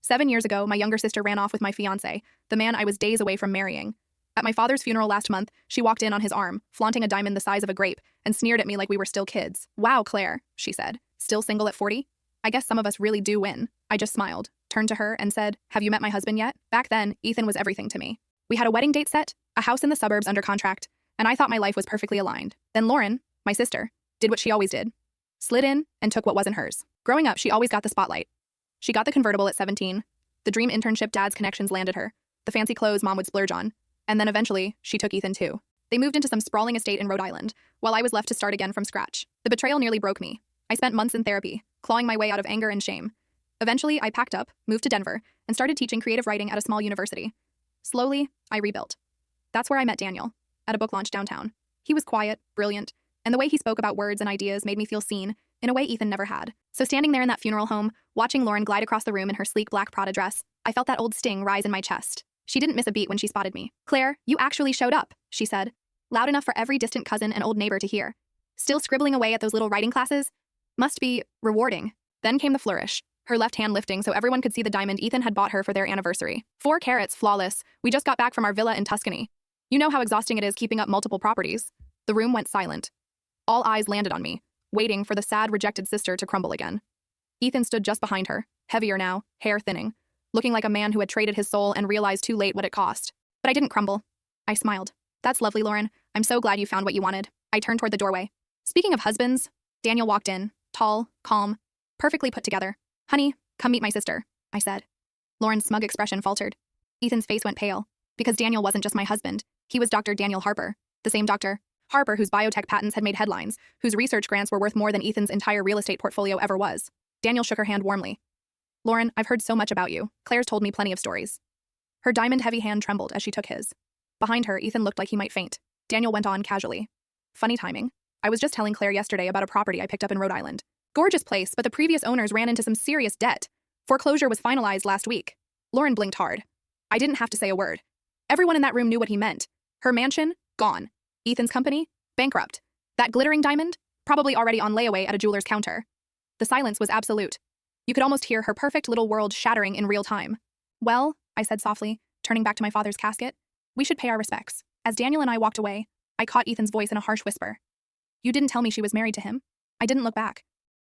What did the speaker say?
7 years ago, my younger sister ran off with my fiancé, the man I was days away from marrying. At my father's funeral last month, she walked in on his arm, flaunting a diamond the size of a grape, and sneered at me like we were still kids. "Wow, Claire," she said. "Still single at 40? I guess some of us really do win." I just smiled, turned to her, and said, "Have you met my husband yet?" Back then, Ethan was everything to me. We had a wedding date set, a house in the suburbs under contract, and I thought my life was perfectly aligned. Then Lauren, my sister, did what she always did. Slid in and took what wasn't hers. Growing up, she always got the spotlight. She got the convertible at 17, the dream internship dad's connections landed her, the fancy clothes mom would splurge on, and then eventually, she took Ethan too. They moved into some sprawling estate in Rhode Island, while I was left to start again from scratch. The betrayal nearly broke me. I spent months in therapy, clawing my way out of anger and shame. Eventually, I packed up, moved to Denver, and started teaching creative writing at a small university. Slowly, I rebuilt. That's where I met Daniel, at a book launch downtown. He was quiet, brilliant, and the way he spoke about words and ideas made me feel seen, in a way Ethan never had. So standing there in that funeral home, watching Lauren glide across the room in her sleek black Prada dress, I felt that old sting rise in my chest. She didn't miss a beat when she spotted me. "Claire, you actually showed up," she said, loud enough for every distant cousin and old neighbor to hear. "Still scribbling away at those little writing classes? Must be rewarding." Then came the flourish, her left hand lifting so everyone could see the diamond Ethan had bought her for their anniversary. 4 carats, flawless. We just got back from our villa in Tuscany. You know how exhausting it is keeping up multiple properties. The room went silent. All eyes landed on me, waiting for the sad, rejected sister to crumble again. Ethan stood just behind her, heavier now, hair thinning, looking like a man who had traded his soul and realized too late what it cost. But I didn't crumble. I smiled. "That's lovely, Lauren. I'm so glad you found what you wanted." I turned toward the doorway. Speaking of husbands, Daniel walked in, tall, calm, perfectly put together. "Honey, come meet my sister," I said. Lauren's smug expression faltered. Ethan's face went pale, because Daniel wasn't just my husband. He was Dr. Daniel Harper, the same Dr. Harper whose biotech patents had made headlines, whose research grants were worth more than Ethan's entire real estate portfolio ever was. Daniel shook her hand warmly. "Lauren, I've heard so much about you. Claire's told me plenty of stories." Her diamond-heavy hand trembled as she took his. Behind her, Ethan looked like he might faint. Daniel went on casually. "Funny timing. I was just telling Claire yesterday about a property I picked up in Rhode Island. Gorgeous place, but the previous owners ran into some serious debt. Foreclosure was finalized last week." Lauren blinked hard. I didn't have to say a word. Everyone in that room knew what he meant. Her mansion, gone. Ethan's company, bankrupt. That glittering diamond, probably already on layaway at a jeweler's counter. The silence was absolute. You could almost hear her perfect little world shattering in real time. "Well," I said softly, turning back to my father's casket, "we should pay our respects." As Daniel and I walked away, I caught Ethan's voice in a harsh whisper. "You didn't tell me she was married to him." I didn't look back.